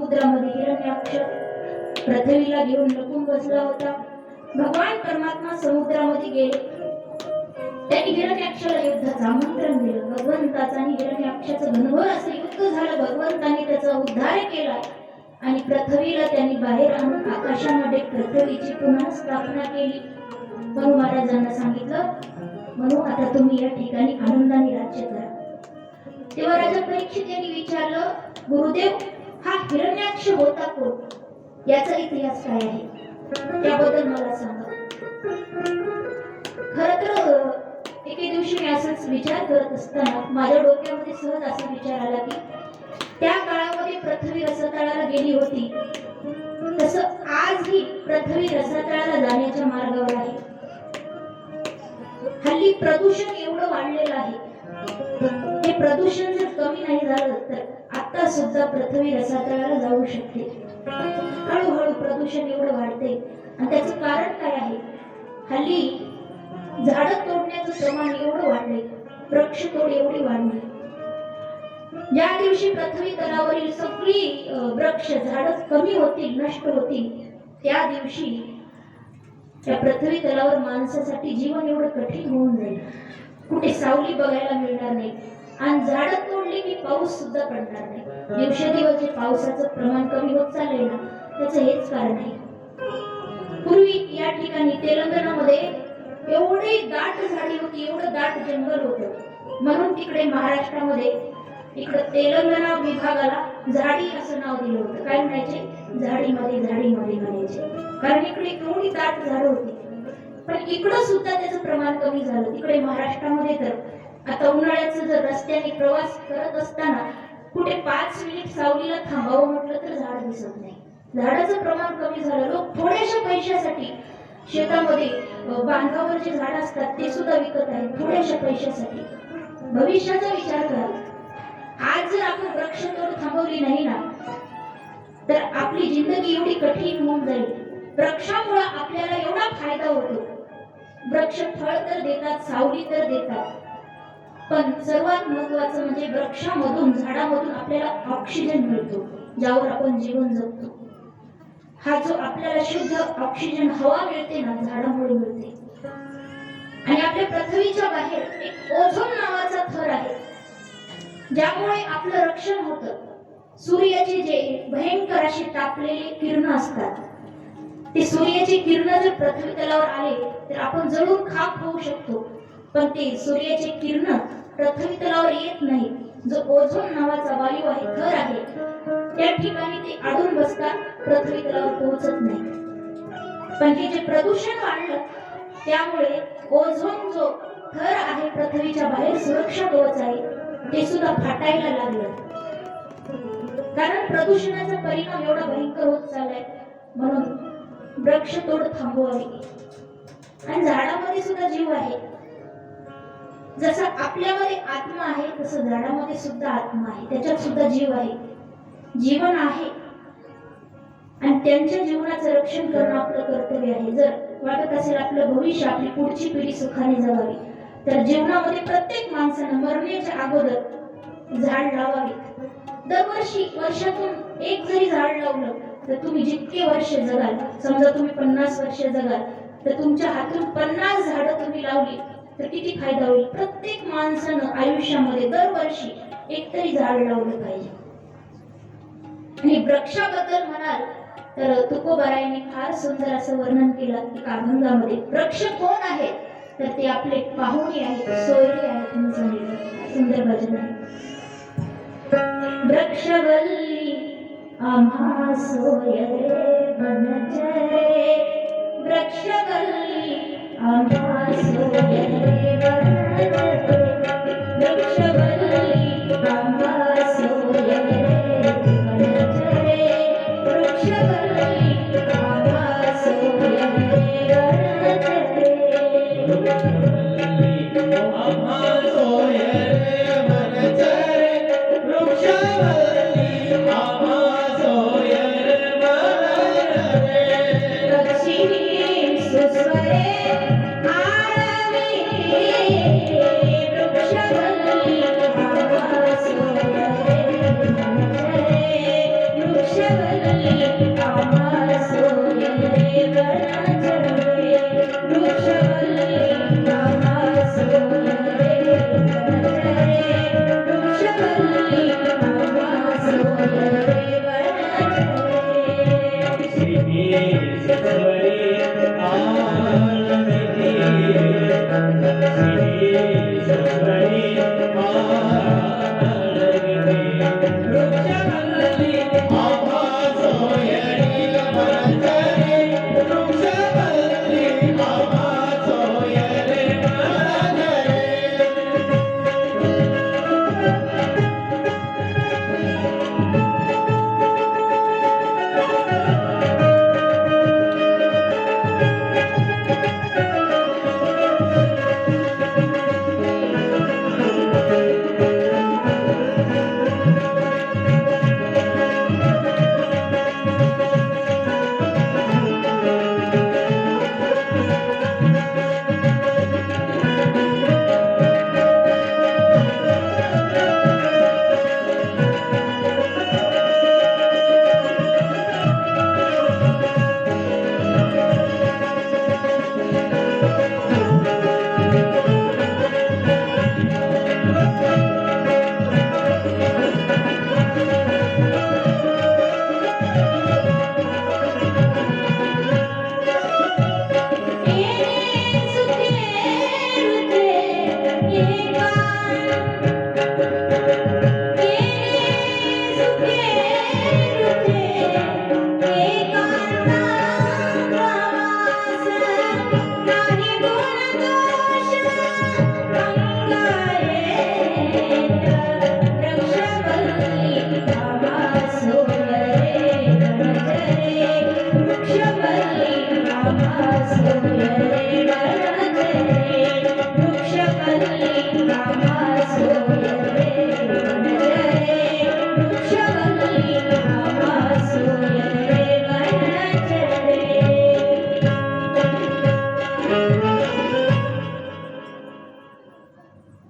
समुद्रामध्ये हिरण्याक्ष पृथ्वीला घेऊन लपून बसला होता. भगवान परमात्मा समुद्रामध्ये गेले. त्यांनी हिरण्याक्षाला युद्धाचं आमंत्रण दिलं. भगवंताचं आणि हिरण्याक्षाचं घनघोर असं युद्ध झालं. भगवंताने त्याचा उद्धार केला आणि पृथ्वीला त्यांनी बाहेर आणून आकाशामध्ये पृथ्वीची पुन्हा स्थापना केली. म्हणून महाराजांना सांगितलं, म्हणून आता तुम्ही या ठिकाणी आनंदाने राज्य करा. तेव्हा राजा परीक्षित यांनी विचारलं, गुरुदेव हा हिरण्याक्ष होता कोण? याचा इतिहास काय आहे त्याबद्दल मला सांगा. खरं तर एके दिवशी मी असंच विचार करत असताना माझ्या डोक्यामध्ये सहज असा विचार आला की त्या काळामध्ये पृथ्वी रसातळाला गेली होती, तसं आजही पृथ्वी रसातळाला जाण्याच्या मार्गावर आहे. हल्ली प्रदूषण एवढं वाढलेलं आहे. हे प्रदूषण जर कमी नाही झालं तर आता सुद्धा पृथ्वी रसातळाला जाऊ शकते. हळूहळू प्रदूषण एवढं वाढते आणि त्याचं कारण काय आहे? हल्ली झाडं तोडण्याचं प्रमाण एवढं वाढले, वृक्षतोड एवढी वाढली. ज्या दिवशी पृथ्वी तलावरील सगळी वृक्ष झाडं कमी होतील, नष्ट होतील, त्या दिवशी त्या पृथ्वी तलावर माणसासाठी जीवन एवढं कठीण होऊन जाईल. कुठे सावली बघायला मिळणार नाही आणि झाडं तोडली की पाऊस सुद्धा पडणार नाही. दिवसेंदिवस जे पावसाचं प्रमाण कमी होत चाललंय ना, त्याचं हेच कारण आहे. पूर्वी या ठिकाणी तेलंगणामध्ये एवढी दाट झाडी होती, एवढं दाट जंगल होतं. म्हणून तिकडे महाराष्ट्रामध्ये इकडे तेलंगणा विभागाला झाडी असं नाव दिलं होतं. काय म्हणायचे? झाडीमध्ये झाडीमध्ये म्हणायचे, कारण इकडे एवढी दाट झाडं होती. पण इकडं सुद्धा त्याचं प्रमाण कमी झालं. तिकडे महाराष्ट्रामध्ये तर आता उन्हाळ्याचं जर रस्त्याने प्रवास करत असताना कुठे 5 मिनिट सावलीला थांबावं म्हटलं तर झाड दिसत नाही. झाडाचं प्रमाण कमी झालं. लोक थोड्याशा पैशासाठी शेतामध्ये बांधावर जे झाड असतात ते सुद्धा विकत आहेत थोड्याशा पैशासाठी. भविष्याचा विचार करा. आज जर आपण वृक्षतोड थांबवली नाही ना तर आपली जिंदगी एवढी कठीण होऊन जाईल. वृक्षामुळे आपल्याला एवढा फायदा होतो. वृक्ष फळ तर देतात, सावली तर देतात, पण सर्वात महत्वाचं म्हणजे वृक्षामधून, झाडामधून आपल्याला ऑक्सिजन मिळतो, ज्यावर आपण जीवन जगतो. हा जो आपल्याला शुद्ध ऑक्सिजन हवा मिळते ना, झाडामुळे मिळते. आणि आपल्या पृथ्वीच्या बाहेर एक ओझोन नावाचा थर आहे, ज्यामुळे आपलं रक्षण होतं. सूर्याचे जे भयंकर असे तापलेले किरण असतात, ते सूर्याचे किरण जर पृथ्वी तलावर आले तर आपण जळून खाक होऊ शकतो. पण ते सूर्याचे किरण पृथ्वी तलावर येत नाही. जो ओझोन नावाचा वायू आहे, थर आहे, त्या ठिकाणी ते अडून बसतात, पृथ्वी तलावर पोहोचत नाही. पण हे जे प्रदूषण वाढलं त्यामुळे ओझोन जो थर आहे पृथ्वीच्या बाहेर, सुरक्षा कवच आहे, ते सुद्धा फाटायला लागलं. कारण प्रदूषणाचा परिणाम एवढा भयंकर होत चाललाय. म्हणून वृक्षतोड थांबवावी. आणि झाडामध्ये सुद्धा जीव आहे. जसं आपल्यामध्ये आत्मा आहे तसं झाडामध्ये सुद्धा आत्मा आहे, त्याच्यात सुद्धा जीव आहे, जीवन आहे. आणि त्यांच्या जीवनाचं रक्षण करणं आपलं कर्तव्य आहे. जर वाटत असेल आपलं भविष्य, आपली पुढची पिढी सुखाने जगावी, तर जीवनामध्ये प्रत्येक माणसानं मरण्याच्या अगोदर झाड लावावे. दरवर्षी वर्षातून एक जरी झाड लावलं तर तुम्ही जितके वर्ष जगाल, समजा तुम्ही 50 वर्ष जगाल, तर तुमच्या हातून 50 झाडं तुम्ही लावली तर किती फायदा होईल. प्रत्येक माणसानं आयुष्यामध्ये दरवर्षी एक तरी झाड लावलं पाहिजे. आणि वृक्षाबद्दल म्हणाल तर तुकोबारायांनी फार सुंदर असं वर्णन केलं एका अभंगामध्ये. वृक्ष कोण आहे तर ते आपले पाहुणे आहेत, सोयरे आहेत म्हणून सांगितलं. सुंदर भजन आहे. वृक्षवल्ली आम्हा सोयरे बनचरे, वृक्षवल्ली आम्हा सोयरे बनचरे, वृक्षवल्ली आम्हा सोयरे बनचरे, वृक्षवल्ली आम्हा सोयरे बनचरे, आम्हा सोयरे बनचरे, वृक्षवल्ली आम्हा सोयरे बनचरे, पक्षी सुस्वरे आरवी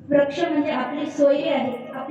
वृक्ष म्हणजे आपली सोयरे आहेत. आपल्या